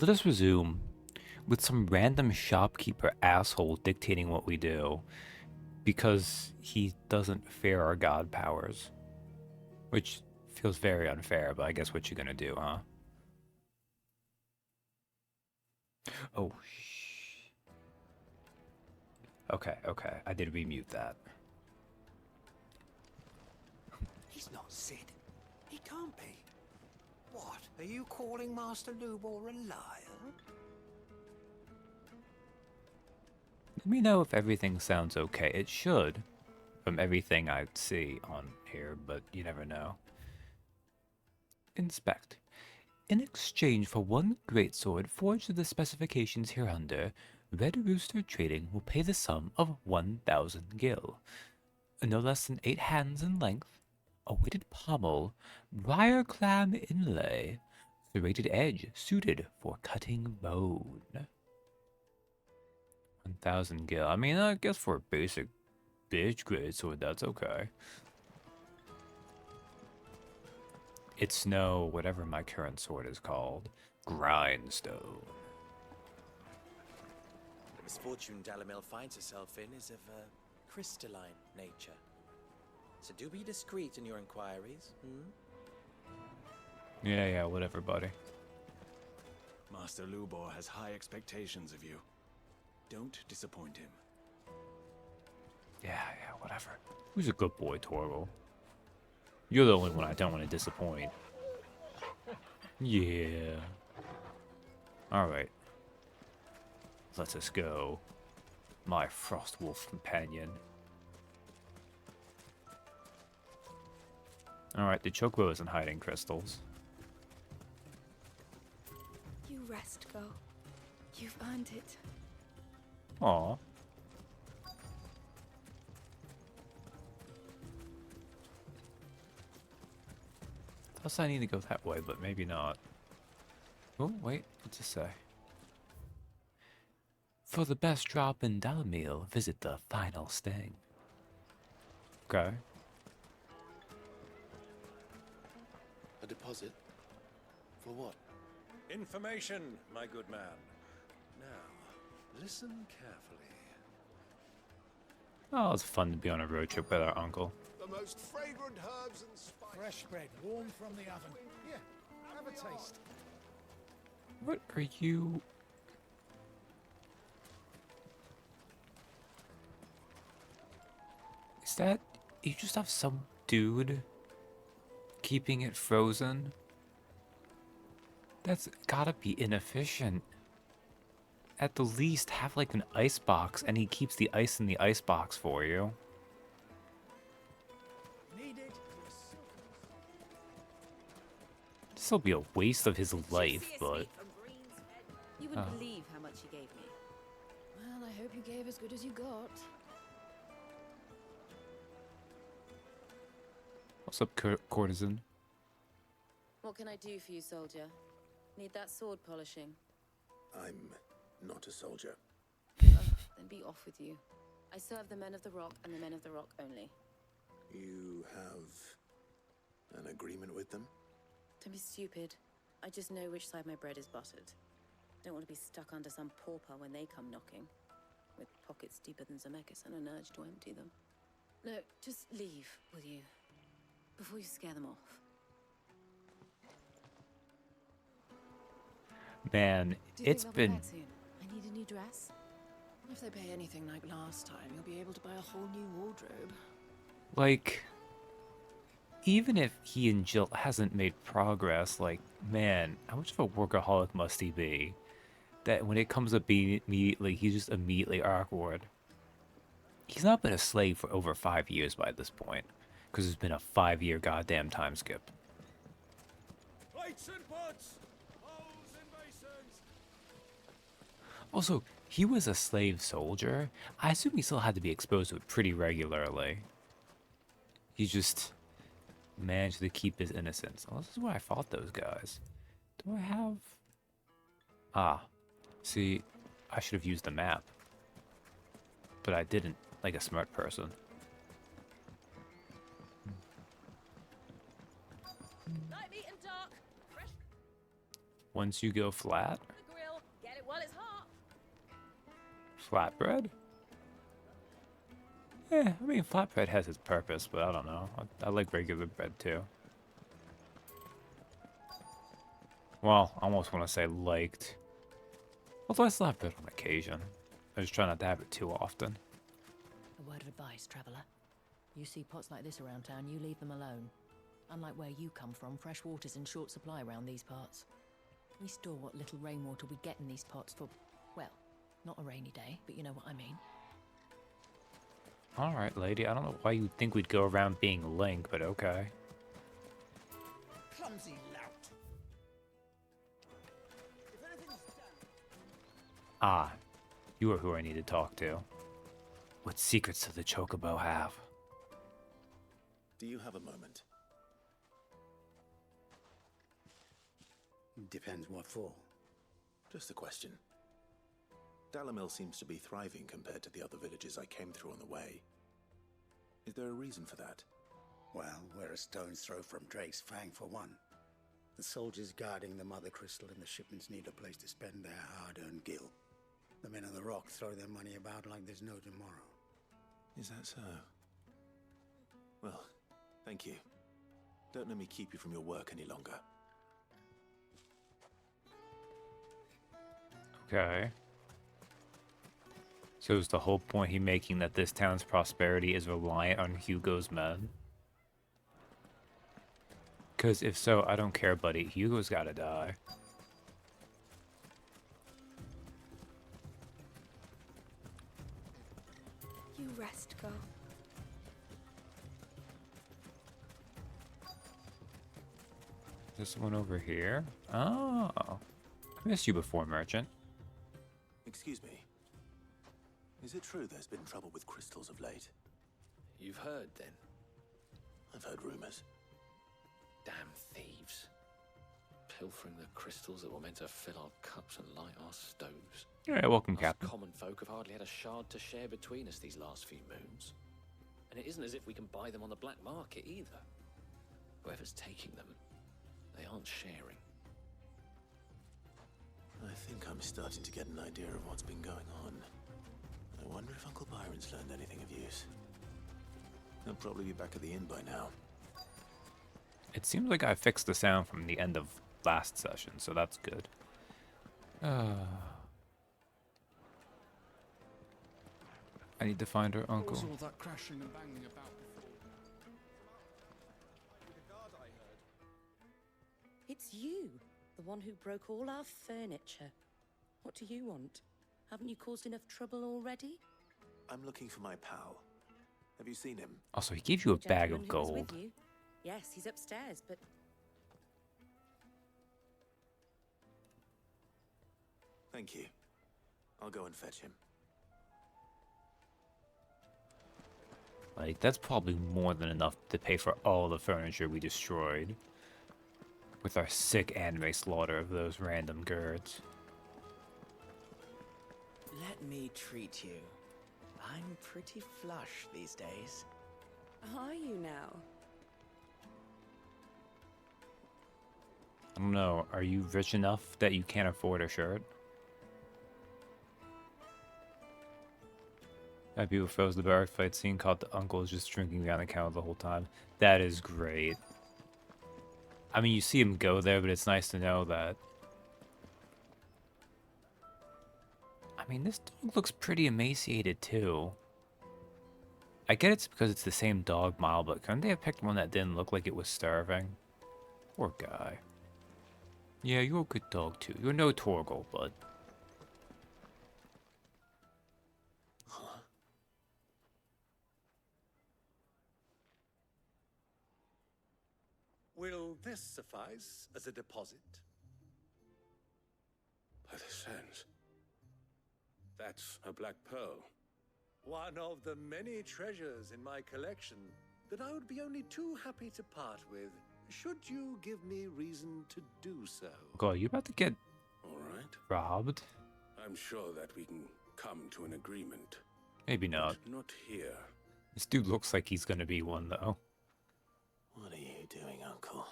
Let us resume with some random shopkeeper asshole dictating what we do because he doesn't fear our god powers. Which feels very unfair, but I guess what you gonna do, huh? Oh, shh. Okay, okay. I did remute that. He's not Sid. He can't be. What? Are you calling Master Lubor a liar? Let me know if everything sounds okay. It should, from everything I see on here, but you never know. Inspect. In exchange for one greatsword forged to the specifications hereunder, Red Rooster Trading will pay the sum of 1,000 gil, no less than 8 hands in length, a weighted pommel, briar clam inlay, serrated edge suited for cutting bone. 1,000 gil. I mean, I guess for a basic bitch greatsword, that's okay. It's no whatever my current sword is called. Grindstone. The misfortune Dalamel finds herself in is of a crystalline nature. So do be discreet in your inquiries, Yeah, whatever, buddy. Master Lubor has high expectations of you. Don't disappoint him. Yeah, whatever. Who's a good boy, Torgal? You're the only one I don't want to disappoint. Yeah. Alright. Let us go. My frost wolf companion. Alright, the Chokro isn't hiding crystals. You rest, Go. You've earned it. Aw. Thought I need to go that way, but maybe not. Oh, wait, what's it say? For the best drop in Dalamil, visit the final sting. Okay. A deposit? For what? Information, my good man. Now, listen carefully. Oh, it's fun to be on a road trip with our uncle. The most fragrant herbs and spices. Fresh bread, warm from the oven. Here, have a taste. What are you... Is that... You just have some dude keeping it frozen? That's gotta be inefficient. At the least, have like an ice box and he keeps the ice in the ice box for you. Needed. This'll be a waste of his life, but... You wouldn't believe how much he gave me. Well, I hope you gave as good as you got. What's up, courtesan? What can I do for you, soldier? Need that sword polishing? I'm not a soldier. Then be off with you. I serve the men of the rock and the men of the rock only. You have an agreement with them? Don't be stupid. I just know which side my bread is buttered. Don't want to be stuck under some pauper when they come knocking, with pockets deeper than Zemeckis and an urge to empty them. No, just leave, will you? Before you scare them off. Man, Do you it's think they'll be been... back soon? I need a new dress. If they pay anything like last time, you'll be able to buy a whole new wardrobe. Like... Even if he and Jill hasn't made progress, like, man, how much of a workaholic must he be? That when it comes up immediately, he's just immediately awkward. He's not been a slave for over 5 years by this point, because it's been a 5-year goddamn time skip. Plates and pots, bowls and basins. Also, he was a slave soldier. I assume he still had to be exposed to it pretty regularly. He just managed to keep his innocence. Oh, this is where I fought those guys. Do I have... Ah. See, I should have used the map. But I didn't, like a smart person. Light, meat, and dark. Fresh. Once you go flat... Flatbread? I mean, flatbread has its purpose, but I don't know. I like regular bread too. Well, I almost want to say liked. Although I still have bread on occasion. I just try not to have it too often. A word of advice, traveller. You see pots like this around town, you leave them alone. Unlike where you come from, fresh water's in short supply around these parts. We store what little rainwater we get in these pots for, well, not a rainy day, but you know what I mean. Alright, lady. I don't know why you'd think we'd go around being Link, but okay. Clumsy lout. If anything's done... Ah, you are who I need to talk to. What secrets does the Chocobo have? Do you have a moment? Depends what for. Just a question. Dalamil seems to be thriving compared to the other villages I came through on the way. Is there a reason for that? Well, we're a stone's throw from Drake's Fang for one. The soldiers guarding the Mother Crystal and the shipments need a place to spend their hard-earned gil. The men of the Rock throw their money about like there's no tomorrow. Is that so? Well, thank you. Don't let me keep you from your work any longer. Okay. So is the whole point he making that this town's prosperity is reliant on Hugo's men? Because if so, I don't care, buddy. Hugo's gotta die. You rest, girl. This one over here? Oh. I missed you before, merchant. Excuse me. Is it true there's been trouble with crystals of late? You've heard, then? I've heard rumors. Damn thieves. Pilfering the crystals that were meant to fill our cups and light our stoves. Yeah, welcome, Us Captain. common folk have hardly had a shard to share between us these last few moons. And it isn't as if we can buy them on the black market either. Whoever's taking them, they aren't sharing. I think I'm starting to get an idea of what's been going on. I wonder if Uncle Byron's learned anything of use. He'll probably be back at the inn by now. It seems like I fixed the sound from the end of last session, so that's good. I need to find her uncle. What was all that crashing and banging about before? The guard I heard. It's you, the one who broke all our furniture. What do you want? Haven't you caused enough trouble already? I'm looking for my pal. Have you seen him? Also, he gave you a The bag gentleman of who was gold. with you? Yes, he's upstairs, but Thank you. I'll go and fetch him. Like, that's probably more than enough to pay for all the furniture we destroyed. With our sick anime slaughter of those random girds. Let me treat you. I'm pretty flush these days. Are you now? I don't know, are you rich enough that you can't afford a shirt? That people froze the barrack fight scene, caught the uncles just drinking down the counter the whole time. That is great. I mean, you see him go there, but it's nice to know that... I mean, this dog looks pretty emaciated, too. I get it's because it's the same dog mile, but couldn't they have picked one that didn't look like it was starving? Poor guy. Yeah, you're a good dog, too. You're no Torgal, bud. Will this suffice as a deposit? By the sands. That's a black pearl. One of the many treasures in my collection that I would be only too happy to part with, should you give me reason to do so. God, you about to get All right. robbed? I'm sure that we can come to an agreement. Maybe not. Not here. This dude looks like he's gonna be one, though. What are you doing, Uncle?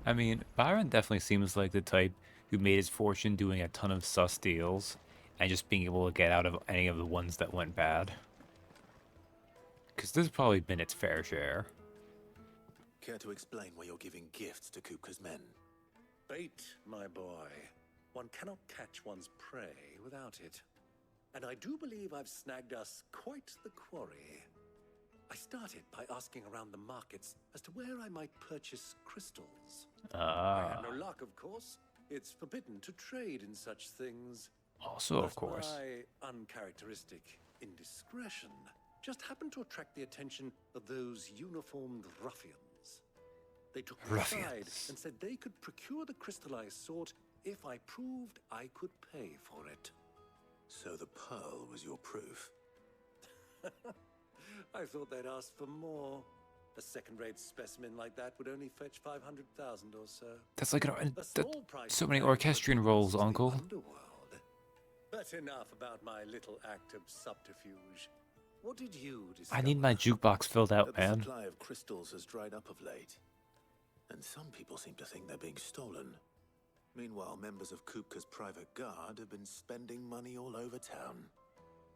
I mean, Byron definitely seems like the type who made his fortune doing a ton of sus deals and just being able to get out of any of the ones that went bad. Because this has probably been its fair share. Care to explain why you're giving gifts to Kupka's men? Bait, my boy. One cannot catch one's prey without it. And I do believe I've snagged us quite the quarry. I started by asking around the markets as to where I might purchase crystals. I had no luck, of course. It's forbidden to trade in such things. Also, of But course. my uncharacteristic indiscretion just happened to attract the attention of those uniformed ruffians. They took me aside and said they could procure the crystallized sort if I proved I could pay for it. So the pearl was your proof? I thought they'd ask for more. A second-rate specimen like that would only fetch 500,000 or so. That's like small price so many compared to the orchestrion roles, beasts of the Uncle. underworld. But enough about my little act of subterfuge. What did you discover? I need my jukebox filled out, That the man. supply of crystals has dried up of late. And some people seem to think they're being stolen. Meanwhile, members of Kupka's private guard have been spending money all over town.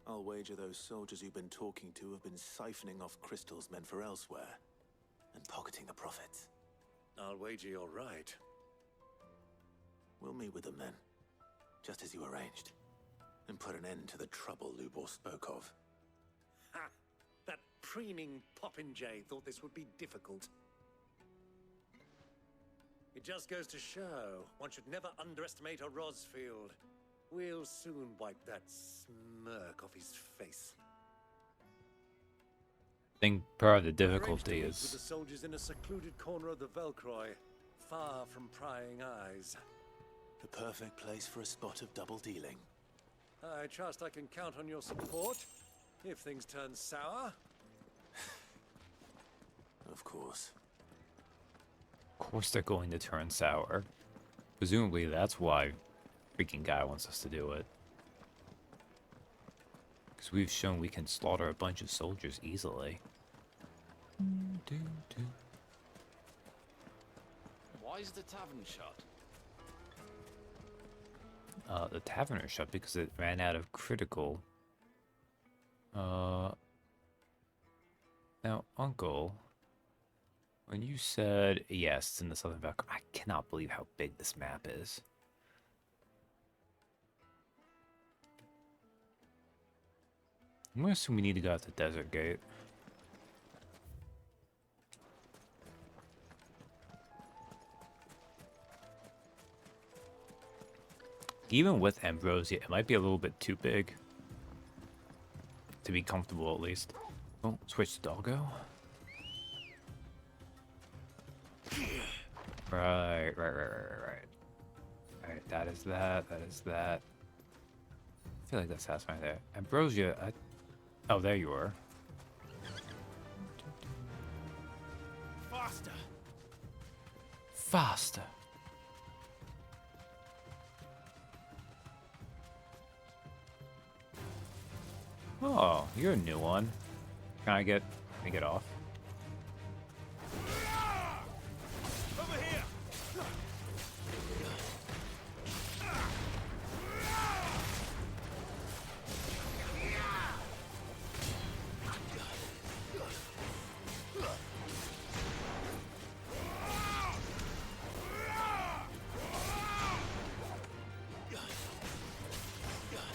I'll wager those soldiers you've been talking to have been siphoning off crystals meant for elsewhere and pocketing the profits. I'll wager you're right. We'll meet with them then, just as you arranged, and put an end to the trouble Lubor spoke of. Ha! That preening popinjay thought this would be difficult. It just goes to show one should never underestimate a Rosfield. We'll soon wipe that smirk off his face. I think part of the I arranged to difficulty meet with is the soldiers in a secluded corner of the Velcroy, far from prying eyes. The perfect place for a spot of double dealing. I trust I can count on your support if things turn sour. Of course. Of course they're going to turn sour. Presumably that's why freaking guy wants us to do it. Because we've shown we can slaughter a bunch of soldiers easily. Why is the tavern shut? The tavern is shut because it ran out of critical. Now, Uncle, when you said yes, it's in the Southern Valkyrie, I cannot believe how big this map is. I'm gonna assume we need to go out the Desert Gate. Even with Ambrosia, it might be a little bit too big to be comfortable, at least. Oh, switch to Doggo. Right. Alright, that is that. I feel like that's house right there. Ambrosia, oh, there you are. Faster. Oh, you're a new one. Can I get off? Over here!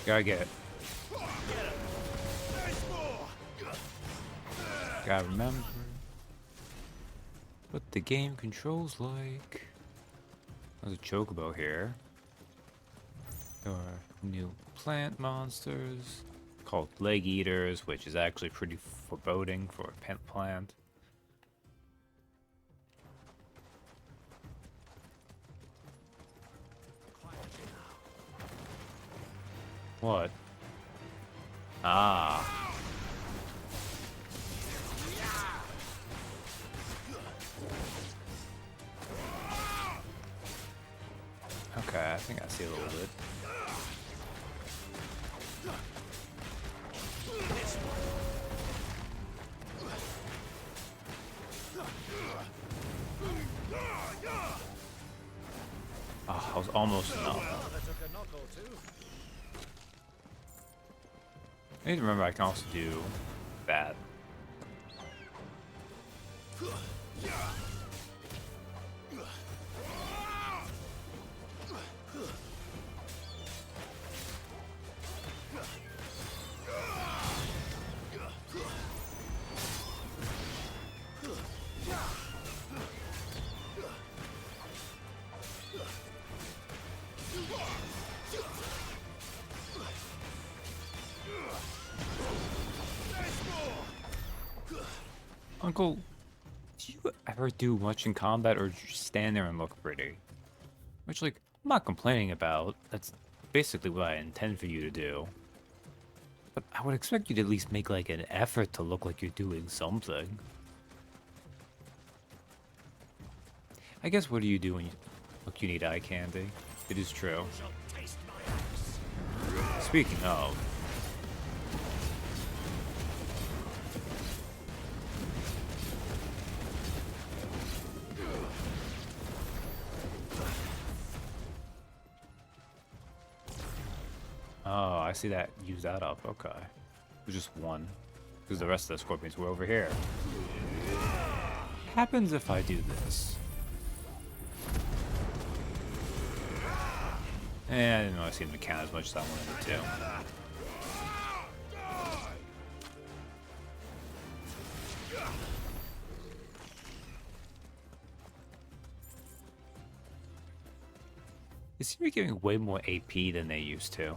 Gotta get it. Gotta remember what the game controls like. There's a chocobo here. There are new plant monsters called leg eaters, which is actually pretty foreboding for a plant. What? Ah. Okay, I think I see a little bit. almost enough. I need to remember I can also do that. Uncle, do you ever do much in combat, or do you just stand there and look pretty? Which, like, I'm not complaining about. That's basically what I intend for you to do. But I would expect you to at least make, like, an effort to look like you're doing something. I guess what do you do when you look, you need eye candy? It is true. Speaking of... Oh, I see that. Use that up. Okay. It was just one. Because the rest of the scorpions were over here. Happens if I do this. And I didn't really see them count as much as I wanted to. They seem to be giving way more AP than they used to.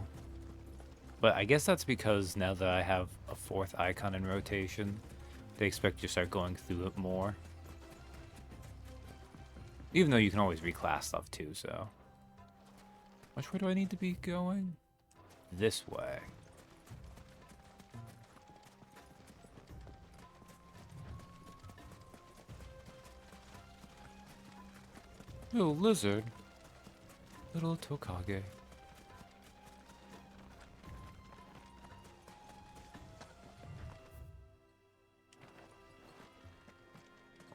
But I guess that's because now that I have a 4th icon in rotation, they expect you to start going through it more. Even though you can always reclass stuff too, so... Which way do I need to be going? This way. Little lizard. Little Tokage.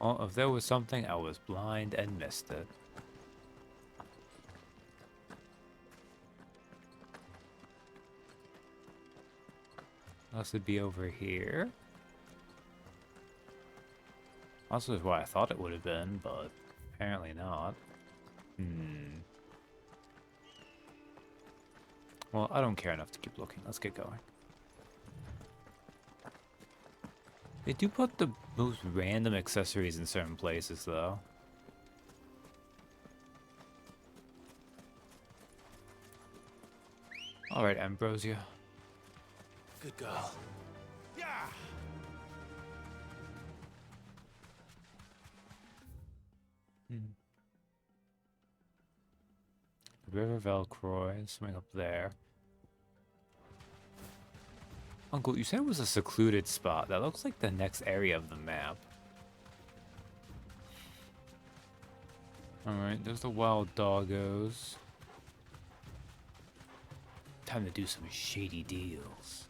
Well, if there was something, I was blind and missed it. Unless it'd be over here. Also is what I thought it would have been, but apparently not. Well, I don't care enough to keep looking. Let's get going. They do put the most random accessories in certain places, though. Alright, Ambrosia. Good girl. Yeah. River Velcroy, something up there. Uncle, you said it was a secluded spot. That looks like the next area of the map. Alright, there's the wild doggos. Time to do some shady deals.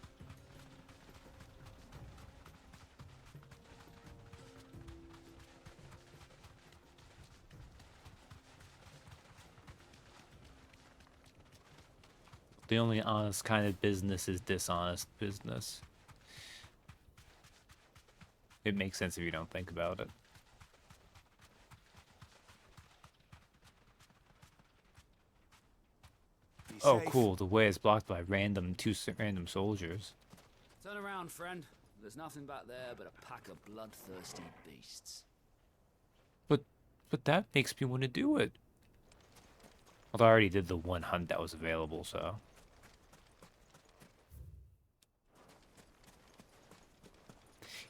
The only honest kind of business is dishonest business. It makes sense if you don't think about it. Oh, cool. The way is blocked by two random soldiers. Turn around, friend. There's nothing back there but a pack of bloodthirsty beasts. But that makes me want to do it. Although I already did the one hunt that was available, so...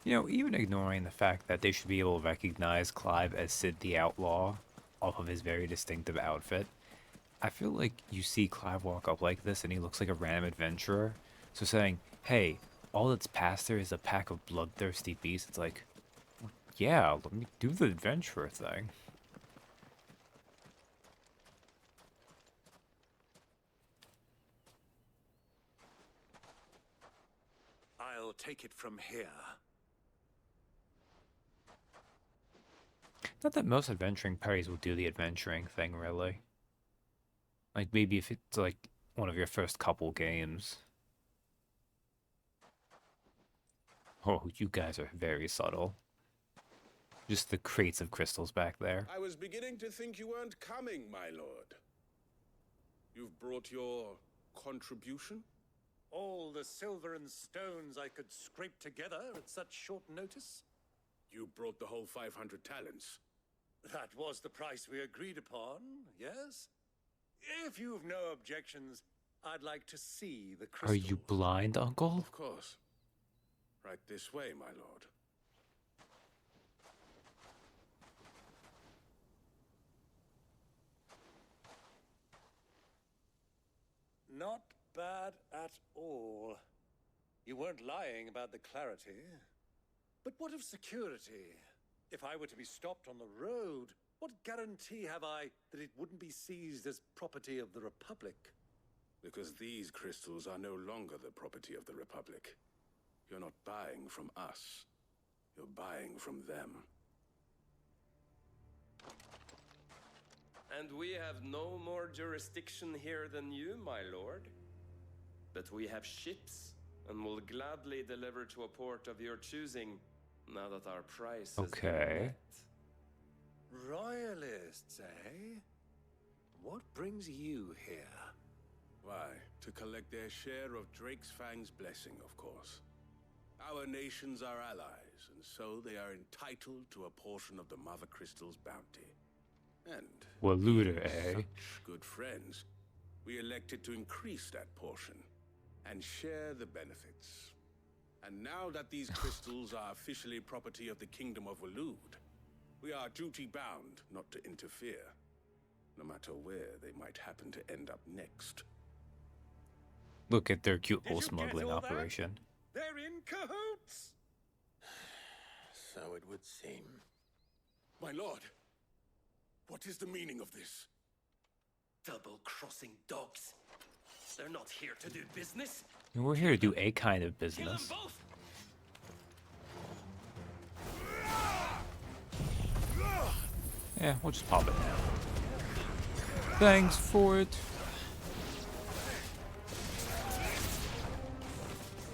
You know, even ignoring the fact that they should be able to recognize Clive as Sid the Outlaw off of his very distinctive outfit, I feel like you see Clive walk up like this and he looks like a random adventurer. So saying, hey, all that's past there is a pack of bloodthirsty beasts, it's like, yeah, let me do the adventurer thing. I'll take it from here. Not that most adventuring parties will do the adventuring thing, really. Like maybe if it's like one of your first couple games. Oh, you guys are very subtle. Just the crates of crystals back there. I was beginning to think you weren't coming, my lord. You've brought your contribution? All the silver and stones I could scrape together at such short notice? You brought the whole 500 talents. That was the price we agreed upon, yes? If you've no objections, I'd like to see the crystal. Are you blind, Uncle? Of course. Right this way, my lord. Not bad at all. You weren't lying about the clarity. But what of security? If I were to be stopped on the road, what guarantee have I that it wouldn't be seized as property of the Republic? Because these crystals are no longer the property of the Republic. You're not buying from us. You're buying from them. And we have no more jurisdiction here than you, my lord. But we have ships, and will gladly deliver to a port of your choosing, now that our price has been met. Royalists, eh? What brings you here? Why, to collect their share of Drake's Fang's blessing, of course. Our nations are allies, and so they are entitled to a portion of the Mother Crystal's bounty. And well, looter, eh? Such good friends, we elected to increase that portion and share the benefits. And now that these crystals are officially property of the Kingdom of Waloed, we are duty-bound not to interfere, no matter where they might happen to end up next. Look at their cute little smuggling operation. They're in cahoots! So it would seem. My lord, what is the meaning of this? Double-crossing dogs. They're not here to do business. We're here to do a kind of business. Yeah, we'll just pop it now. Thanks for it.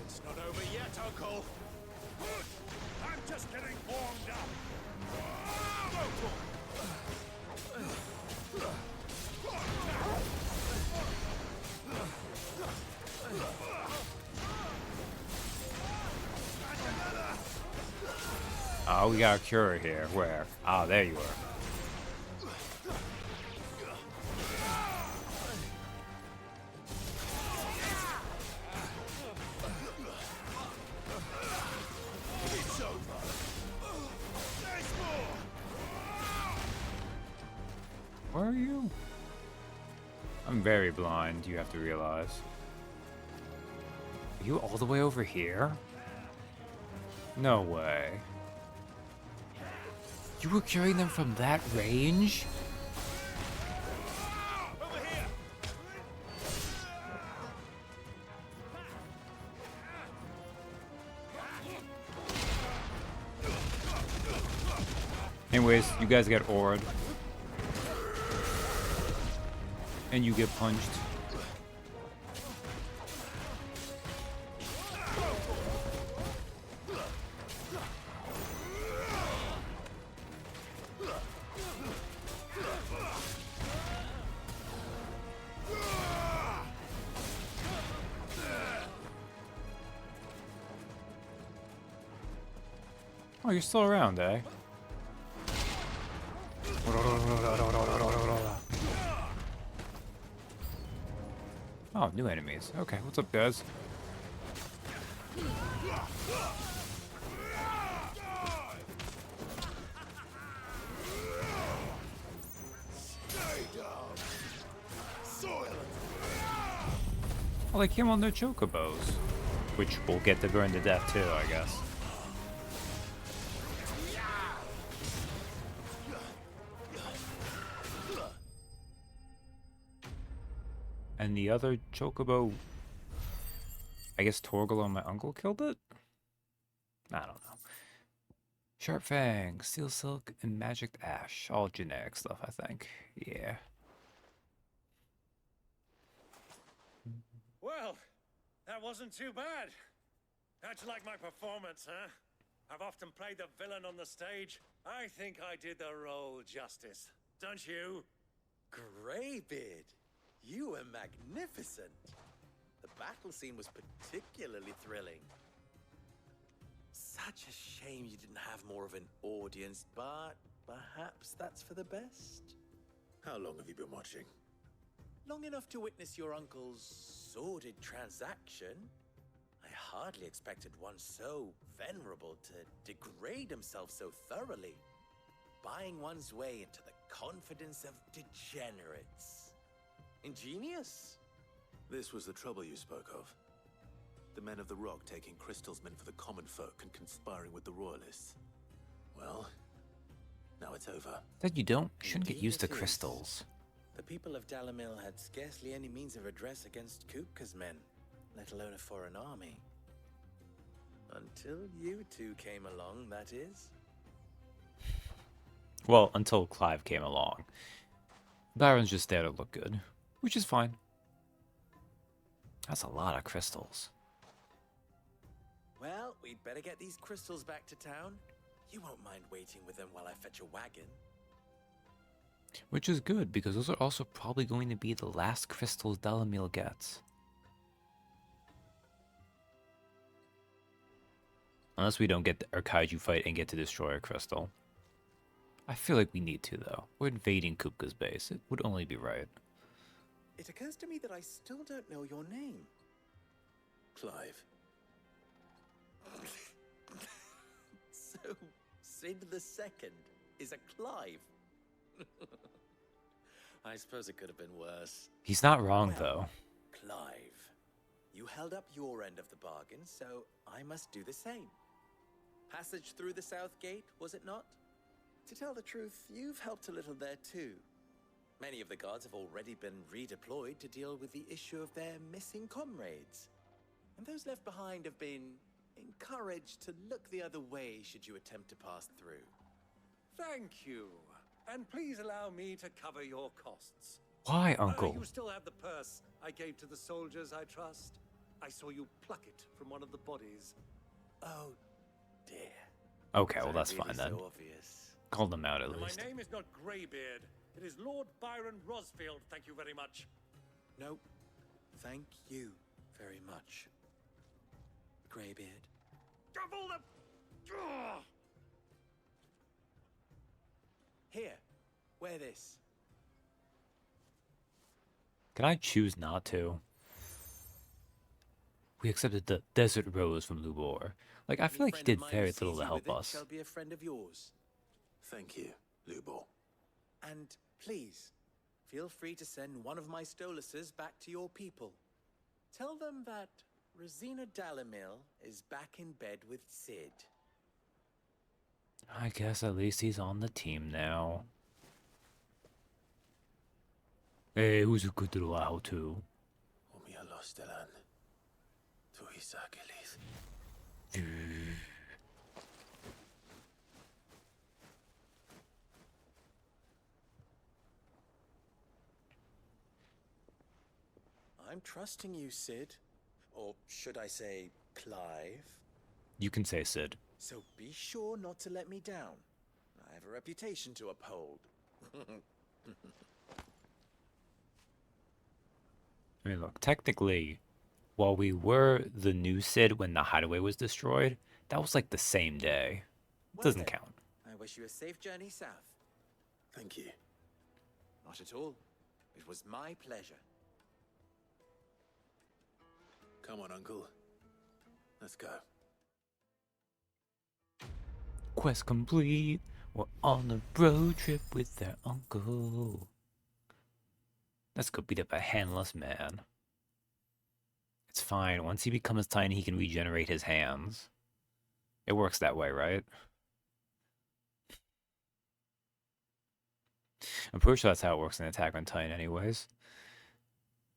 It's not over yet, Uncle. I'm just getting warmed up. Oh, we got a cure here. Where? Ah, there you are. It's over. There's more. Where are you? I'm very blind, you have to realize. Are you all the way over here? No way. You were carrying them from that range? Over here. Anyways, you guys get ored. And you get punched. Oh, you're still around, eh? Oh, new enemies. Okay, what's up, guys? Well, they came on their chocobos, which will get to burn to death too, I guess. And the other chocobo, I guess Torgal and my uncle killed it? I don't know. Sharp Fang, Steel Silk, and Magic Ash. All generic stuff, I think. Yeah. Well, that wasn't too bad. How'd you like my performance, huh? I've often played the villain on the stage. I think I did the role justice. Don't you? Greybeard, you were magnificent. The battle scene was particularly thrilling. Such a shame you didn't have more of an audience, but perhaps that's for the best. How long have you been watching? Long enough to witness your uncle's sordid transaction. I hardly expected one so venerable to degrade himself so thoroughly, buying one's way into the confidence of degenerates. Ingenious. This was the trouble you spoke of. The men of the Rock taking crystals meant for the common folk and conspiring with the royalists. Well, now it's over. That you shouldn't get Indeed used to it is. crystals. The people of Dalamil had scarcely any means of redress against Kupka's men, let alone a foreign army. Until you two came along, that is. Well, until Clive came along. Baron's just there to look good, which is fine. That's a lot of crystals. Well, we'd better get these crystals back to town. You won't mind waiting with them while I fetch a wagon. Which is good, because those are also probably going to be the last crystals Dalamil gets. Unless we don't get our kaiju fight and get to destroy a crystal. I feel like we need to, though. We're invading Kupka's base. It would only be right. It occurs to me that I still don't know your name. Clive. So, Sid the Second is a Clive. I suppose it could have been worse. He's not wrong, Well, though. Clive, you held up your end of the bargain, so I must do the same. Passage through the South Gate, was it not? To tell the truth, you've helped a little there too. Many of the guards have already been redeployed to deal with the issue of their missing comrades. And those left behind have been encouraged to look the other way should you attempt to pass through. Thank you. And please allow me to cover your costs. Why, Uncle? You still have the purse I gave to the soldiers, I trust? I saw you pluck it from one of the bodies. Oh, dear. Okay, well that's fine then. So obvious. Call them out at And least. my name is not Greybeard. It is Lord Byron Rosfield, thank you very much. No, thank you very much, Greybeard. Of all the... Ugh! Here, wear this. Can I choose not to? We accepted the Desert Rose from Lubor. Like, I feel like he did very little to help us. Shall be a friend of yours. Thank you, Lubor. And please, feel free to send one of my Stoluses back to your people. Tell them that Rosina Dalamil is back in bed with Sid. I guess at least he's on the team now. Hey, who's a good little owl too? I'm trusting you, Sid. Or should I say, Clive? You can say Sid. So be sure not to let me down. I have a reputation to uphold. I mean, look, technically, while we were the new Sid when the hideaway was destroyed, that was like the same day. It doesn't count. I wish you a safe journey south. Thank you. Not at all. It was my pleasure. Come on, Uncle. Let's go. Quest complete. We're on a road trip with their uncle. Let's go beat up a handless man. It's fine. Once he becomes tiny, he can regenerate his hands. It works that way, right? I'm pretty sure that's how it works in Attack on Titan anyways.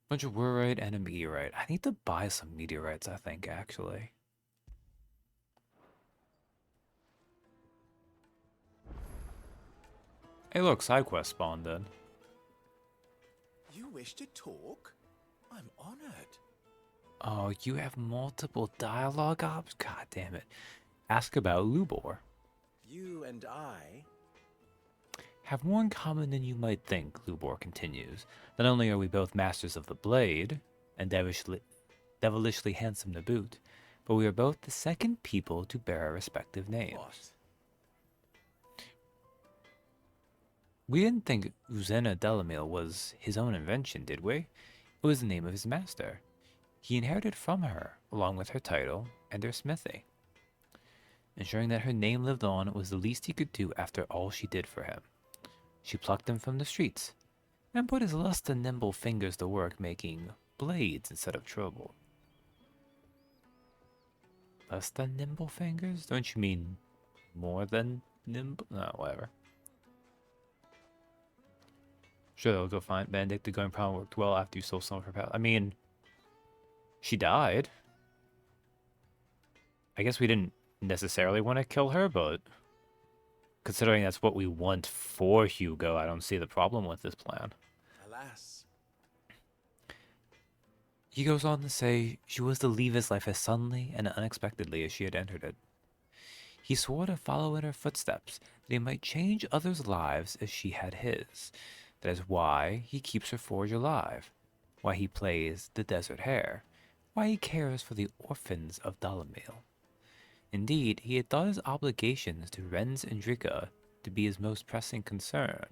Bunch of Warite and a Meteorite. I need to buy some Meteorites, I think, actually. Hey look, side quest spawned in. You wish to talk? I'm honored. Oh, you have multiple dialogue ops? God damn it. Ask about Lubor. You and I... Have more in common than you might think, Lubor continues. Not only are we both masters of the blade, and devilishly handsome to boot, but we are both the second people to bear our respective names. What? We didn't think Uzena Delamil was his own invention, did we? It was the name of his master. He inherited from her, along with her title and her smithy. Ensuring that her name lived on was the least he could do after all she did for him. She plucked him from the streets, and put his lust and nimble fingers to work making blades instead of trouble. Less than nimble fingers? Don't you mean more than nimble? No, whatever. Sure, they'll go fine. Benedict, the going problem worked well after you stole some of her past. I mean, she died. I guess we didn't necessarily want to kill her, but considering that's what we want for Hugo, I don't see the problem with this plan. Alas. He goes on to say she was to leave his life as suddenly and unexpectedly as she had entered it. He swore to follow in her footsteps, that he might change others' lives as she had his. That is why he keeps her forge alive, why he plays the desert hare, why he cares for the orphans of Dalamil. Indeed, he had thought his obligations to Renz and Drika to be his most pressing concern.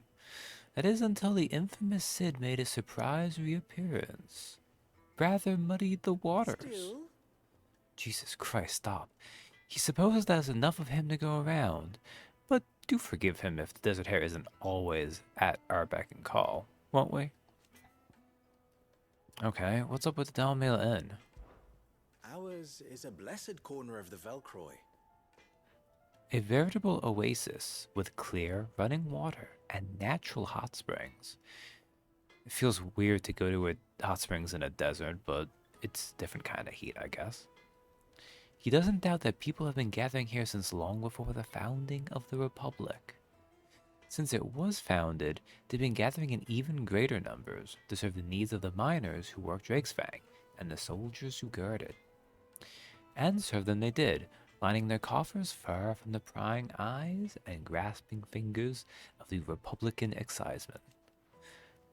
That is until the infamous Cid made a surprise reappearance. Rather muddied the waters. Still? Jesus Christ, stop. He supposes there's enough of him to go around, but do forgive him if the desert hare isn't always at our beck and call, won't we? Okay, what's up with the Dalmail Inn? Ours is a blessed corner of the Velcroy. A veritable oasis with clear, running water and natural hot springs. It feels weird to go to a hot springs in a desert, but it's a different kind of heat, I guess. He doesn't doubt that people have been gathering here since long before the founding of the Republic. Since it was founded, they've been gathering in even greater numbers to serve the needs of the miners who work Drakesfang and the soldiers who guard it. And serve them they did, lining their coffers far from the prying eyes and grasping fingers of the Republican excisemen.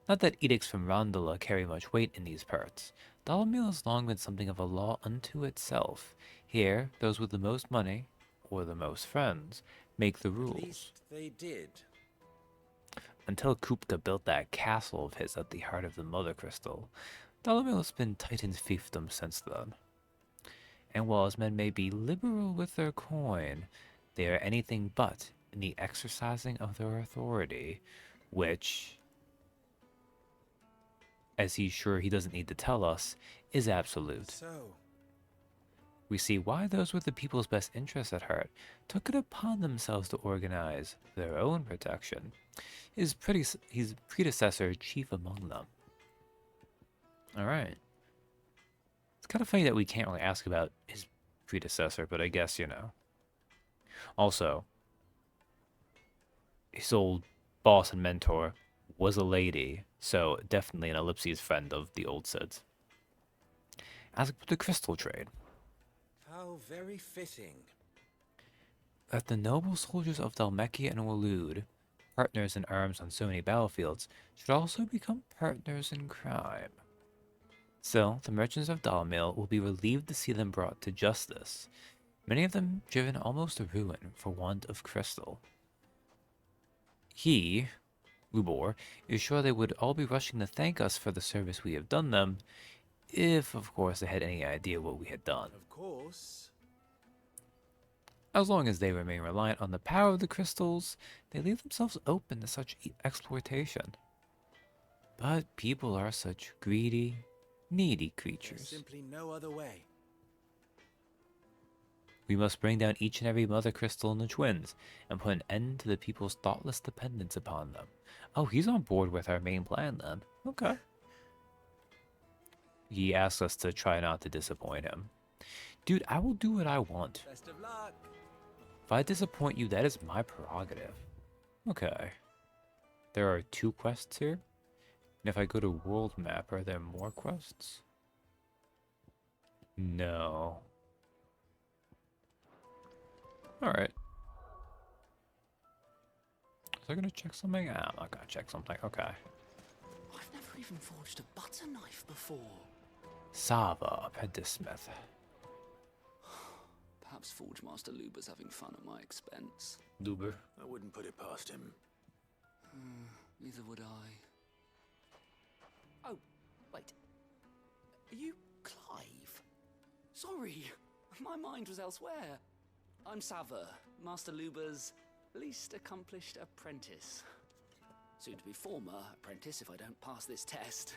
Not that edicts from Rondola carry much weight in these parts. Dalamil has long been something of a law unto itself. Here, those with the most money, or the most friends, make the rules. At least they did. Until Kupka built that castle of his at the heart of the Mother Crystal, Dalamil has been Titan's fiefdom since then. And while his men may be liberal with their coin, they are anything but in the exercising of their authority, which, as he's sure he doesn't need to tell us, is absolute. So, We see why those with the people's best interests at heart took it upon themselves to organize their own protection. His predecessor chief among them. Alright. It's kind of funny that we can't really ask about his predecessor, but I guess, you know. Also, his old boss and mentor was a lady, so definitely an ellipses friend of the old Cids. As with the crystal trade. how very fitting. That the noble soldiers of Dhalmekia and Waloed, partners in arms on so many battlefields, should also become partners in crime. Still, the merchants of Dalamil will be relieved to see them brought to justice, many of them driven almost to ruin for want of crystal. He, Lubor, is sure they would all be rushing to thank us for the service we have done them, if, of course, they had any idea what we had done. Of course. As long as they remain reliant on the power of the crystals, they leave themselves open to such exploitation. But people are such greedy, needy There's creatures. simply no other way. We must bring down each and every mother crystal in the twins, and put an end to the people's thoughtless dependence upon them. Oh, he's on board with our main plan then. Okay. He asks us to try not to disappoint him. Dude, I will do what I want. Best of luck. If I disappoint you, that is my prerogative. Okay. There are 2 quests here. And if I go to world map, are there more quests? No. Alright. Was I gonna check something? I'm not gonna check something. Okay. I've never even forged a butter knife before. Sava, apprentice smith. Perhaps Forge Master Luber's having fun at my expense. Luber? I wouldn't put it past him. Neither would I. Oh, wait. Are you Clive? Sorry, my mind was elsewhere. I'm Sava, Master Luber's least accomplished apprentice. Soon to be former apprentice if I don't pass this test.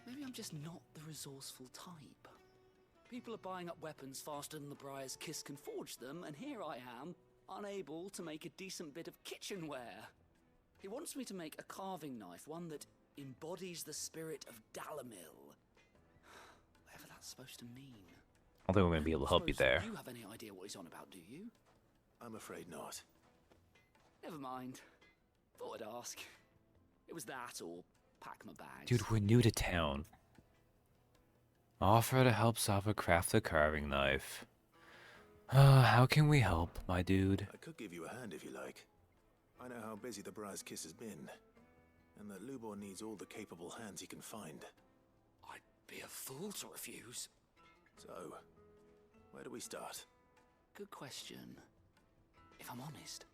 Maybe I'm just not the resourceful type. People are buying up weapons faster than the Briar's Kiss can forge them, and here I am, unable to make a decent bit of kitchenware. He wants me to make a carving knife, one that embodies the spirit of Dalamil. Whatever that's supposed to mean. I don't think we're gonna be able to help you there. Do you have any idea what he's on about, do you? I'm afraid not. Never mind. Thought I'd ask. It was that or pack my bags. Dude, we're new to town. Offer to help Sava craft a carving knife. How can we help, my dude? I could give you a hand if you like. I know how busy the Briar's Kiss has been, and that Lubor needs all the capable hands he can find. I'd be a fool to refuse. So, where do we start? Good question. If I'm honest,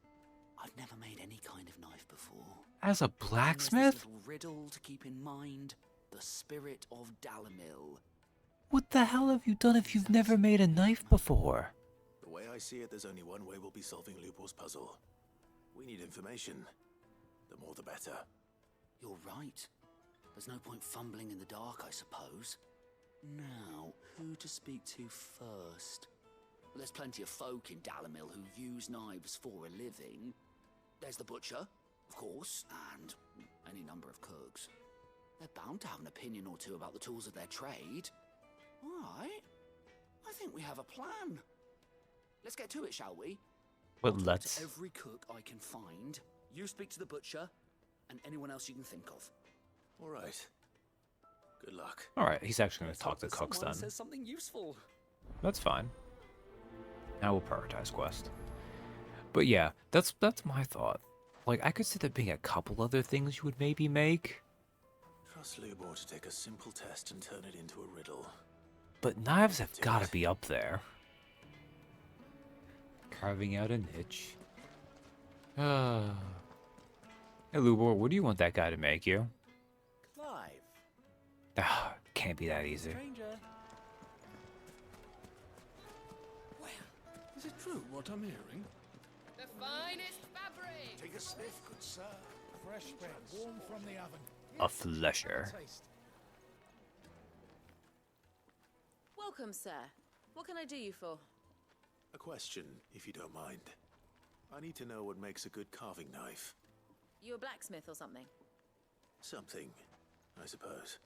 I've never made any kind of knife before. As a blacksmith? This little riddle to keep in mind: the spirit of Dalamil. What the hell have you done if you've never made a knife before? The way I see it, there's only one way we'll be solving Lubor's puzzle. We need information. The more the better. You're right. There's no point fumbling in the dark, I suppose. Now, who to speak to first? Well, there's plenty of folk in Dalamil who use knives for a living. There's the butcher, of course, and any number of cooks. They're bound to have an opinion or two about the tools of their trade. All right. I think we have a plan. Let's get to it, shall we? Well, I'll talk let's. to every cook I can find. You speak to the butcher, and anyone else you can think of. All right. Good luck. Alright, he's actually gonna talk to cooks Someone then. says something useful. That's fine. Now we'll prioritize quest. But yeah, that's my thought. Like, I could see there being a couple other things you would maybe make. Trust Lubor to take a simple test and turn it into a riddle. But knives have gotta be up there. Carving out a niche. Hey, Lubor, what do you want that guy to make you? Clive. Can't be that easy. Stranger. Well, is it true what I'm hearing? The finest fabric! Take a sniff, good sir. Fresh bread, warm from the oven. A flesher. Welcome, sir. What can I do you for? A question, if you don't mind. I need to know what makes a good carving knife. You a blacksmith or something? Something, I suppose.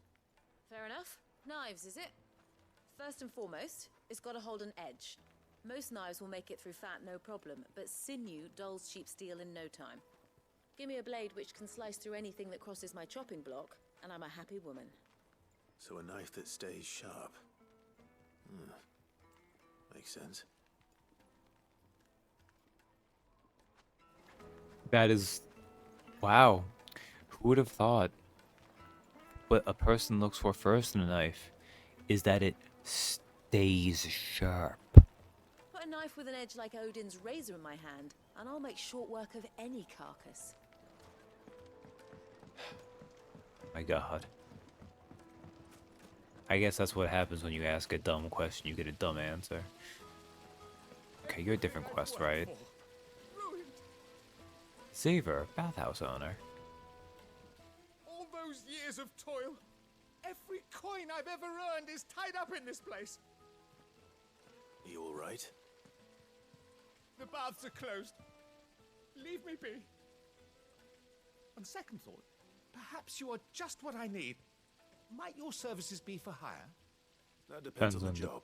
Fair enough. Knives, is it? First and foremost, it's got to hold an edge. Most knives will make it through fat no problem, but sinew dulls cheap steel in no time. Give me a blade which can slice through anything that crosses my chopping block, and I'm a happy woman. So a knife that stays sharp. Makes sense. That is... Wow. Who would have thought? What a person looks for first in a knife is that it stays sharp. Put a knife with an edge like Odin's razor in my hand, and I'll make short work of any carcass. My god. I guess that's what happens when you ask a dumb question, you get a dumb answer. Okay, you're a different quest, right? Xaver, bathhouse owner. All those years of toil, every coin I've ever earned is tied up in this place. You all right? The baths are closed. Leave me be. On second thought, perhaps you are just what I need. Might your services be for hire? That depends on the job.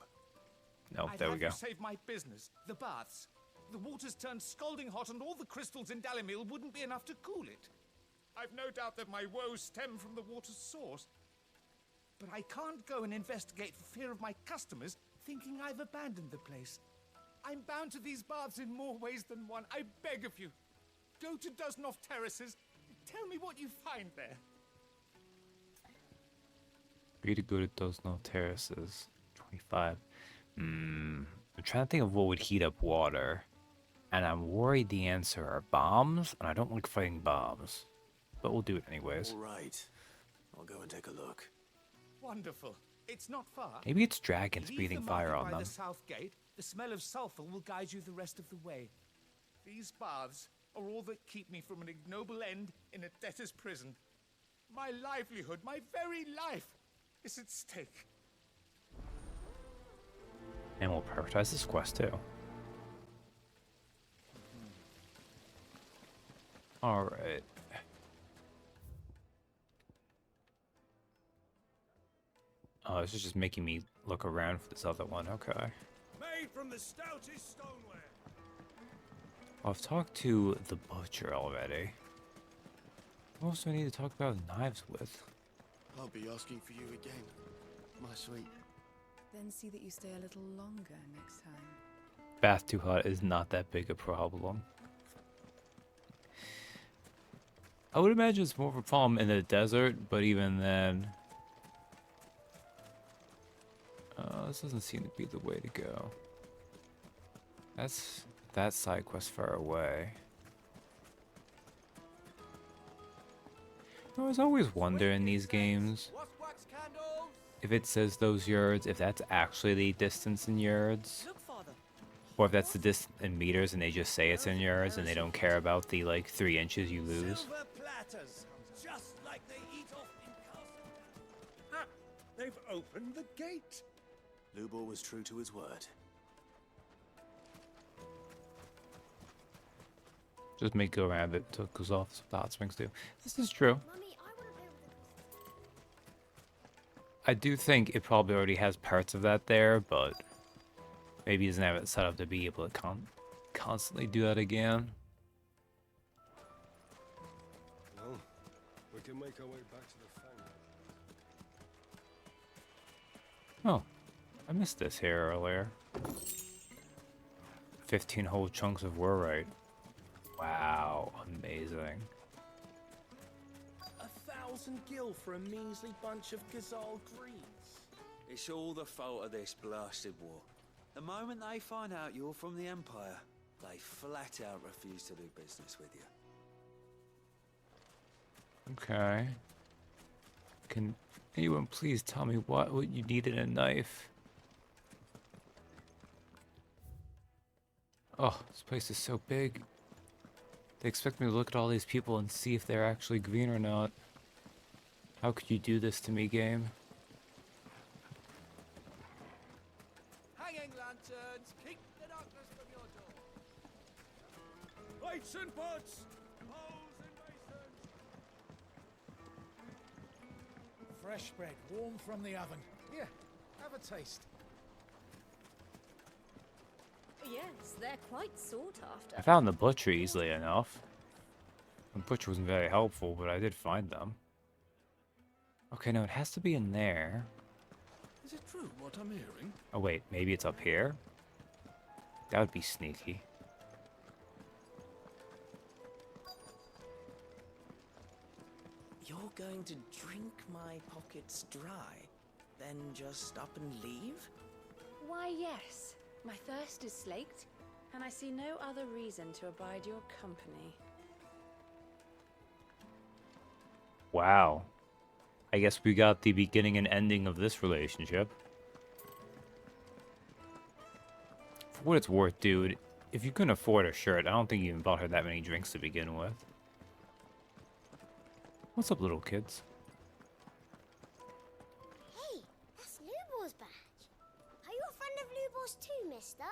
No, I'd there we have go. you save my business, the baths. The water's turned scalding hot and all the crystals in Dalamil wouldn't be enough to cool it. I've no doubt that my woes stem from the water's source. but I can't go and investigate for fear of my customers thinking I've abandoned the place. I'm bound to these baths in more ways than one. I beg of you, go to Dusnoff Terraces. Tell me what you find there. Agree to go to Dosno Terraces. 25. I'm trying to think of what would heat up water. And I'm worried the answer are bombs, and I don't like fighting bombs. But we'll do it anyways. All right. I'll go and take a look. Wonderful. It's not far. Maybe it's dragons Leave breathing the fire market on by them. the south gate. The smell of sulfur will guide you the rest of the way. These baths are all that keep me from an ignoble end in a debtor's prison. My livelihood, my very life, is at stake. And we'll prioritize this quest too. Alright. Oh, this is just making me look around for this other one. Okay. Made from the stoutest stoneware. I've talked to the butcher already. Who else do I need to talk about knives with? I'll be asking for you again, my sweet. Then see that you stay a little longer next time. Bath too hot is not that big a problem. I would imagine it's more of a problem in the desert, but even then... this doesn't seem to be the way to go. That's that side quest far away. I was always wonder in these games if it says those yards, if that's actually the distance in yards, or if that's the distance in meters and they just say it's in yards and they don't care about the like 3 inches you lose. Silver platters, just like they eat off in Castle. Ah, they've opened the gate. Lubor was true to his word. Just make go around it until it goes off. That's what the hot springs do. This is true. I do think it probably already has parts of that there, but maybe it doesn't have it set up to be able to constantly do that again. Well, we can make our way back to the Fang. Oh, I missed this here earlier. 15 whole chunks of wurite. Wow, amazing. 1,000 gil for a measly bunch of Gazal greens. It's all the fault of this blasted war. The moment they find out you're from the Empire, they flat out refuse to do business with you. Okay. Can anyone please tell me what you need in a knife? Oh, this place is so big. They expect me to look at all these people and see if they're actually green or not. How could you do this to me, game? Hanging lanterns, keep the darkness from your door. Lights and pots, poles and basins. Fresh bread, warm from the oven. Here, have a taste. Yes, they're quite sought after. I found the butcher easily enough. The butcher wasn't very helpful, but I did find them. Okay, no, it has to be in there. Is it true what I'm hearing? Oh wait, maybe it's up here? That would be sneaky. You're going to drink my pockets dry, then just up and leave? Why, yes. My thirst is slaked, and I see no other reason to abide your company. Wow. I guess we got the beginning and ending of this relationship. For what it's worth, dude, if you couldn't afford a shirt, I don't think you even bought her that many drinks to begin with. What's up, little kids? Hey, that's Lubor's badge. Are you a friend of Lubor's too, mister?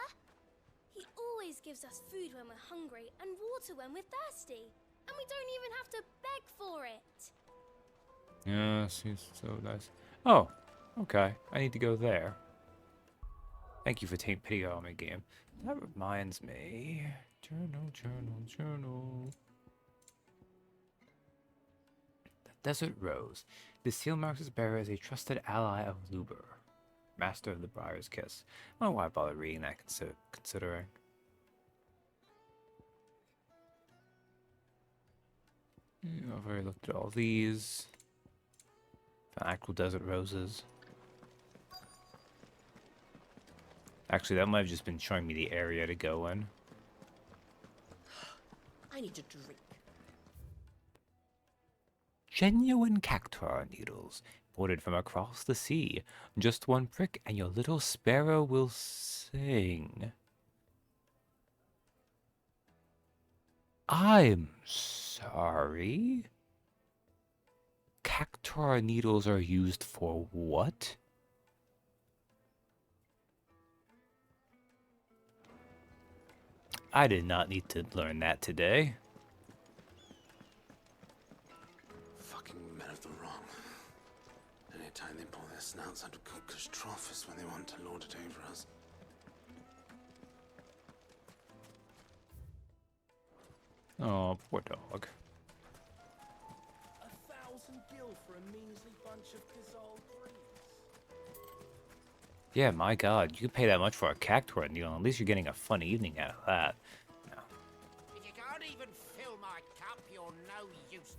He always gives us food when we're hungry and water when we're thirsty. And we don't even have to beg for it. Yeah, she's so nice. Oh, okay. I need to go there. Thank you for taking pity on me, game. That reminds me. Journal. The Desert Rose. The seal marks his bearer as a trusted ally of Luber, master of the Briar's Kiss. I don't know why I bother reading that, considering. I've already looked at all these. Found actual desert roses. Actually, that might have just been showing me the area to go in. I need a drink. Genuine cactuar needles, imported from across the sea. Just one prick and your little sparrow will sing. I'm sorry? Cactuar needles are used for what? I did not need to learn that today. Fucking men of the wrong. Anytime they pull their snouts out of Cook's trough is when they want to lord it over us. Oh, poor dog. 1,000 gil for a measly bunch of dissolved trees. Yeah, my god, you could pay that much for a cactuar needle. At least you're getting a fun evening out of that. If you can't even fill my cup, you're no use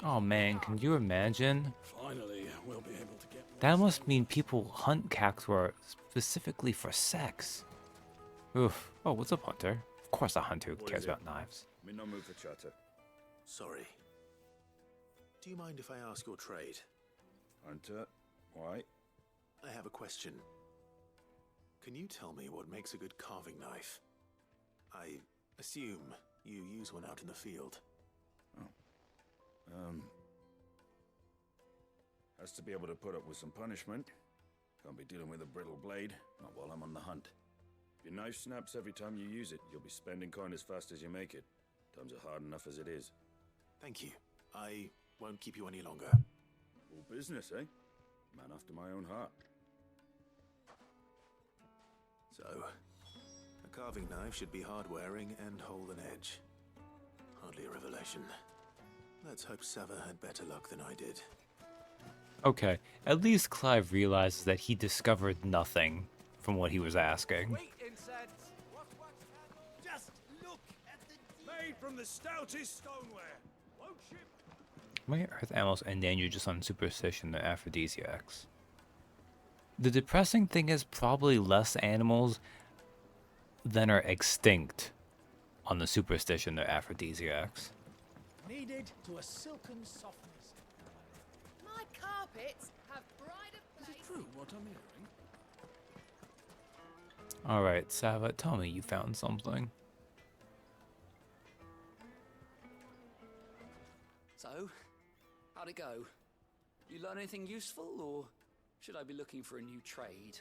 to. Oh man, can you imagine? Finally, we'll be able to get. That must mean people hunt cactuar specifically for sex. Oof. Oh, what's up, Hunter? Of course a hunter who cares about knives. Me no move for chatter. Sorry. Do you mind if I ask your trade? Hunter, why? I have a question. Can you tell me what makes a good carving knife? I assume you use one out in the field. Has to be able to put up with some punishment. Can't be dealing with a brittle blade, not while I'm on the hunt. If your knife snaps every time you use it, you'll be spending coin as fast as you make it. Times are hard enough as it is. Thank you. I won't keep you any longer. All business, eh? Man after my own heart. So, a carving knife should be hard-wearing and hold an edge. Hardly a revelation. Let's hope Sava had better luck than I did. Okay, at least Clive realizes that he discovered nothing from what he was asking. Wait, incense! What? Just look at the... Made from the stoutest stoneware. Won't ship. My earth animals endangered just on superstition and aphrodisiacs. The depressing thing is probably less animals than are extinct on the superstition or aphrodisiacs. Needed to a silken softness. My carpets have brighter Is it true what I'm hearing? Alright, Sava, tell me you found something. So, how'd it go? You learn anything useful, or should I be looking for a new trade?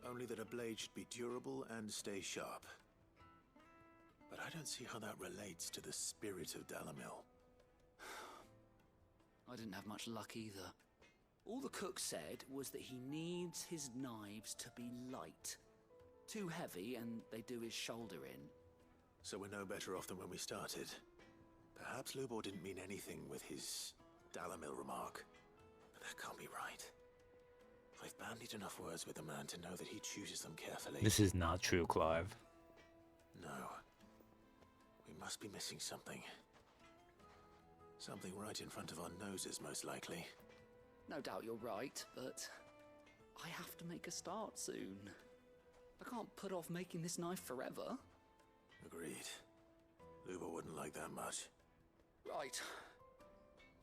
Only that a blade should be durable and stay sharp. But I don't see how that relates to the spirit of Dalamil. I didn't have much luck either. All the cook said was that he needs his knives to be light. Too heavy and they do his shoulder in. So we're no better off than when we started. Perhaps Lubor didn't mean anything with his Dalamil remark. But that can't be right. I've bandied enough words with the man to know that he chooses them carefully. This is not true, Clive. No. We must be missing something. Something right in front of our noses, most likely. No doubt you're right, but I have to make a start soon. I can't put off making this knife forever. Agreed. Lubor wouldn't like that much. Right.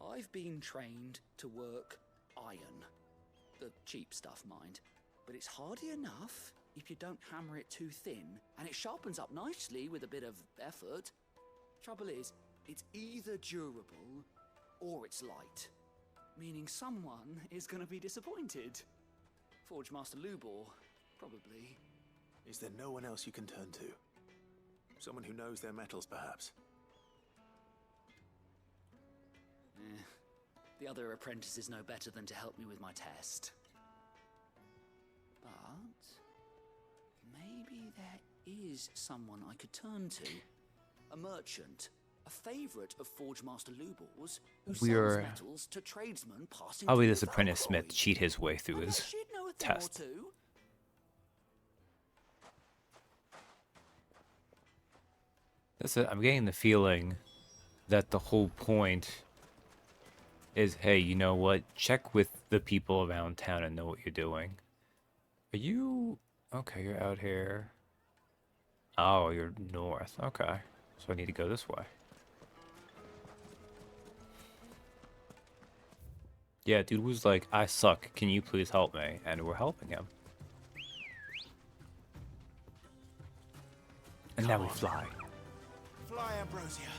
I've been trained to work iron. The cheap stuff, mind. But it's hardy enough if you don't hammer it too thin, and it sharpens up nicely with a bit of effort. Trouble is, it's either durable or it's light, meaning someone is going to be disappointed. Forge Master Lubor, probably. Is there no one else you can turn to? Someone who knows their metals, perhaps? The other apprentices know better than to help me with my test. But maybe there is someone I could turn to. A merchant, a favourite of Forge Master Lubor's, who We're- sells metals to tradesmen passing I'll be through this with apprentice smith alcohol. cheat his way through I bet his she'd know a thing test. or two. That's it. I'm getting the feeling that the whole point is, hey, you know what? Check with the people around town and know what you're doing. Are you... Okay, you're out here. Oh, you're north. Okay. So I need to go this way. Yeah, dude was like, I suck. Can you please help me? And we're helping him. And now we fly. Fly, Ambrosia.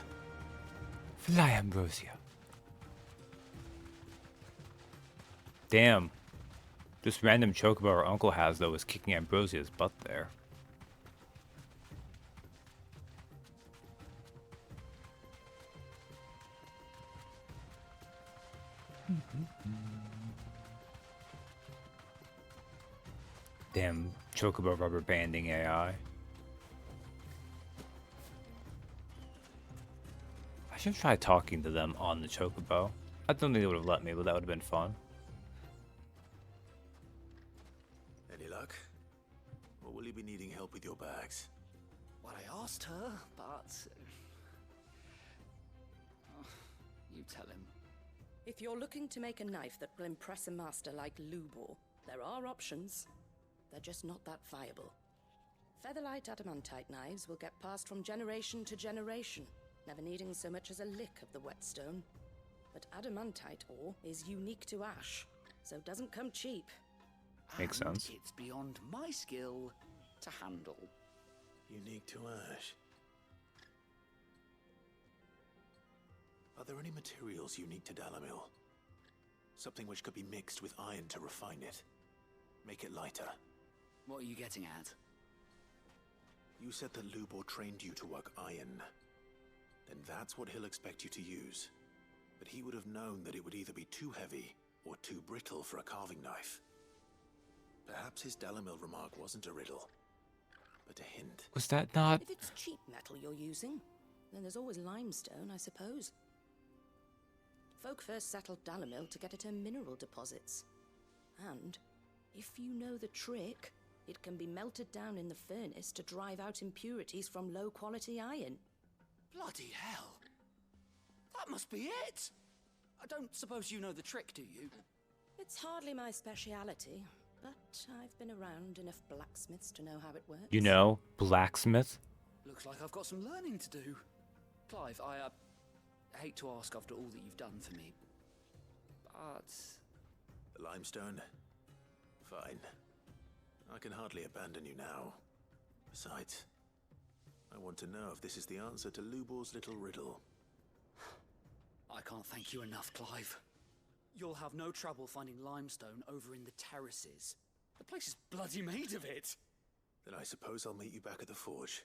Fly, Ambrosia. Damn. This random chocobo our uncle has, though, is kicking Ambrosia's butt there. Damn chocobo rubber banding AI. I should try talking to them on the chocobo. I don't think they would have let me, but that would have been fun. Any luck? Or will you be needing help with your bags? Well, I asked her, but... Oh, you tell him. If you're looking to make a knife that will impress a master like Lubor, there are options. They're just not that viable. Featherlight adamantite knives will get passed from generation to generation, never needing so much as a lick of the whetstone. But adamantite ore is unique to ash, so it doesn't come cheap. Makes And sense. it's beyond my skill to handle. Unique to ash. Are there any materials unique to Dalamil? Something which could be mixed with iron to refine it. Make it lighter. What are you getting at? You said that Lubor trained you to work iron. Then that's what he'll expect you to use. But he would have known that it would either be too heavy or too brittle for a carving knife. Perhaps his Dalamil remark wasn't a riddle, but a hint. Was that not... If it's cheap metal you're using, then there's always limestone, I suppose. Folk first settled Dalamil to get at her mineral deposits. And, if you know the trick, it can be melted down in the furnace to drive out impurities from low-quality iron. Bloody hell! That must be it! I don't suppose you know the trick, do you? It's hardly my speciality, but I've been around enough blacksmiths to know how it works. You know, blacksmith? Looks like I've got some learning to do. Clive, I hate to ask after all that you've done for me, but... The limestone? Fine. I can hardly abandon you now. Besides, I want to know if this is the answer to Lubor's little riddle. I can't thank you enough, Clive. You'll have no trouble finding limestone over in the terraces. The place is bloody made of it. Then I suppose I'll meet you back at the forge.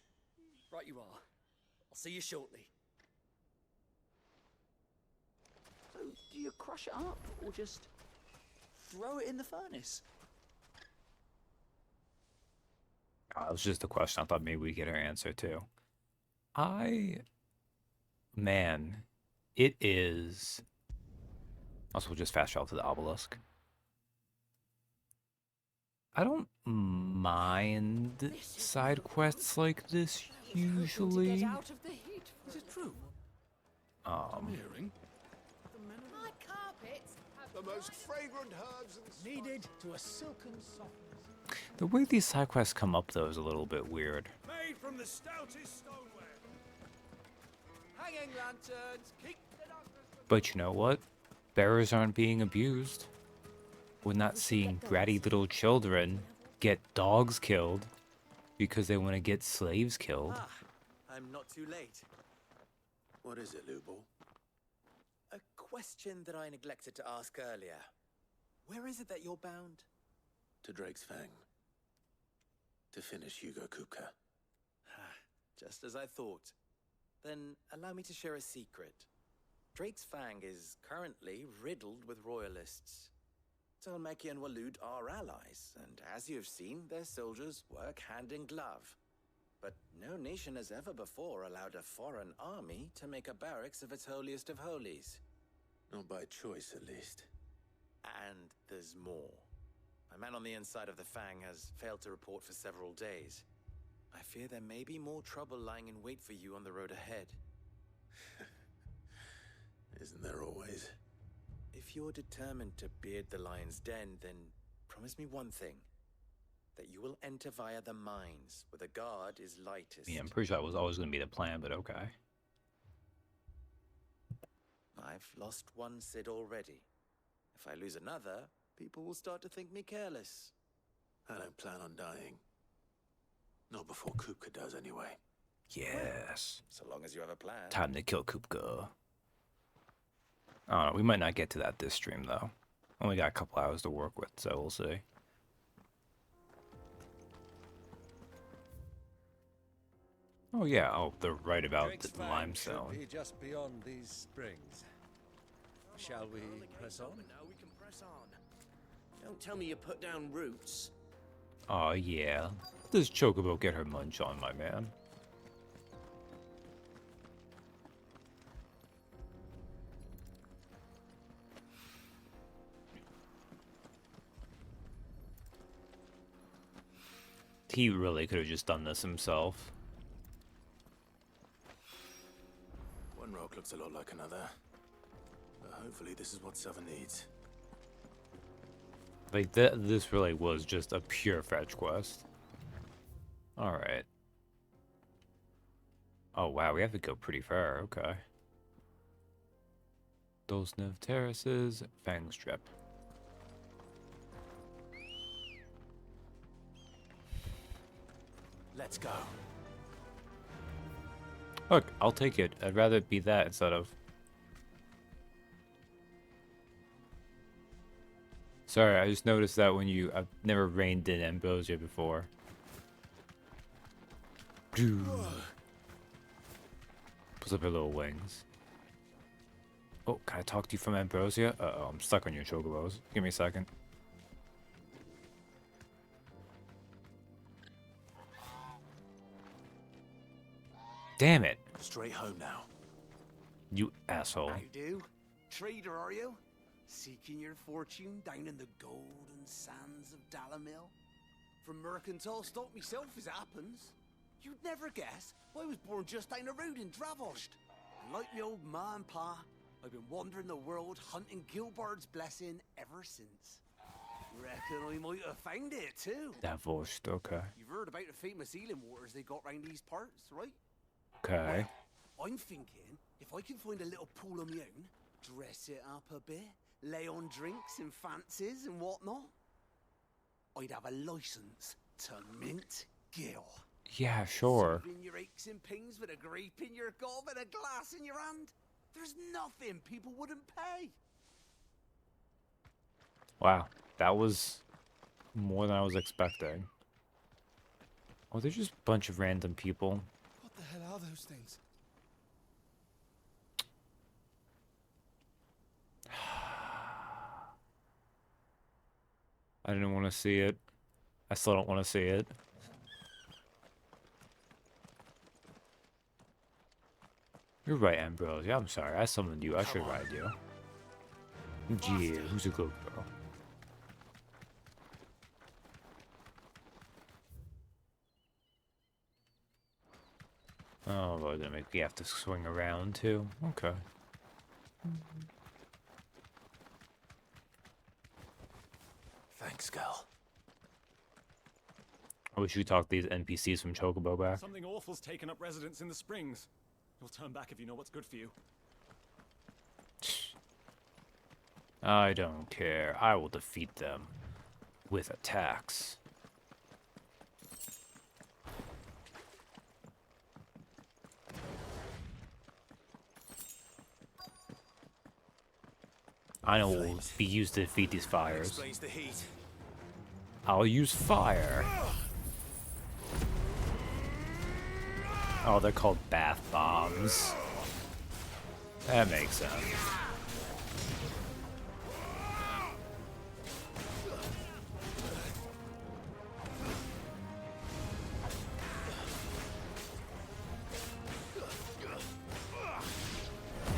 Right you are. I'll see you shortly. So, do you crush it up, or just throw it in the furnace? That was just a question. I thought maybe we'd get our answer too. Man, it is... Also, we'll just fast travel to the obelisk. I don't mind side quests like this usually. Is it true? I'm hearing. My carpets have The most fragrant herbs and Needed to a silken softness. The way these side quests come up, though, is a little bit weird. Made from the stoutest stoneware. Hanging lanterns, keep the But you know what? Bearers aren't being abused. We're not seeing bratty little children get dogs killed because they want to get slaves killed. Ah, I'm not too late. What is it, Lubor? A question that I neglected to ask earlier. Where is it that you're bound? To Drake's Fang. To finish Hugo Kupka. Just as I thought. Then allow me to share a secret. Drake's Fang is currently riddled with royalists. Talmeki and Walud are allies, and as you have seen, their soldiers work hand in glove. but no nation has ever before allowed a foreign army to make a barracks of its holiest of holies. Not by choice, at least. And there's more. My man on the inside of the Fang has failed to report for several days. I fear there may be more trouble lying in wait for you on the road ahead. Isn't there always? If you're determined to beard the lion's den, then promise me one thing. That you will enter via the mines, where the guard is lightest. Yeah, I'm pretty sure that was always going to be the plan, but okay. I've lost one Cid already. If I lose another, people will start to think me careless. I don't plan on dying. Not before Kupka does, anyway. Yes. So long as you have a plan. Time to kill Kupka. I don't know, we might not get to that this stream, though. Only got a couple hours to work with, so we'll see. Oh yeah, oh, they're right about Drake's the Fang limestone. should be just beyond these springs. Shall we press on? Now we can press on. Don't tell me you put down roots. Oh yeah. Does Chocobo get her munch on, my man? He really could have just done this himself. One rock looks a lot like another. But hopefully this is what Southern needs. Like, this really was just a pure fetch quest. Alright. Oh wow, we have to go pretty far, okay. Dolsnev Terraces, Fang Strip. Let's go. Look, I'll take it. I'd rather it be that instead of... Sorry, I just noticed that when you... I've never reined in Ambrosia before. Pulls up her little wings. Oh, can I talk to you from Ambrosia? Uh-oh, I'm stuck on your chocobos. Give me a second. Damn it. Straight home now. You asshole. How do? Trader, are you? Seeking your fortune down in the golden sands of Dalamil? From mercantile stock myself, as it happens. You'd never guess I was born just down the road in Dravost. And like me old ma and pa, I've been wandering the world hunting Gilbard's blessing ever since. Reckon I might have found it too. Dravost, okay. You've heard about the famous healing waters they got round these parts, right? Okay. I'm thinking, if I can find a little pool of my own, dress it up a bit, lay on drinks and fancies and whatnot, I'd have a license to mint Gil. Yeah, sure. Soothing your aches and pains with a grape in your gob and a glass in your hand. There's nothing people wouldn't pay. Wow, that was more than I was expecting. Oh, they're just a bunch of random people. What the hell are those things? I didn't want to see it. I still don't want to see it. You're right, Ambrosia. I'm sorry. I summoned you. I should ride you. Gee, who's a good girl? Oh, they're gonna make me have to swing around too. Okay. Thanks, Gal. I wish we talked these NPCs from Chocobo back. Something awful's taken up residence in the springs. You'll turn back if you know what's good for you. I don't care. I will defeat them with attacks. I know what will be used to defeat these fires. Explains the heat. I'll use fire. Oh, they're called bath bombs. That makes sense.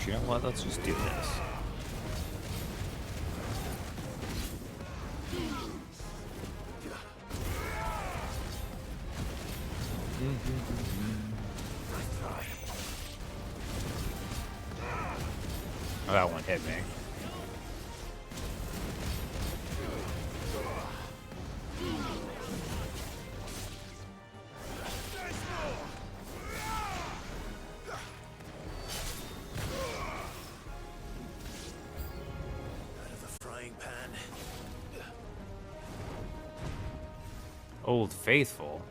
You know what? Let's just do this. Oh, that one hit me. Old Faithful.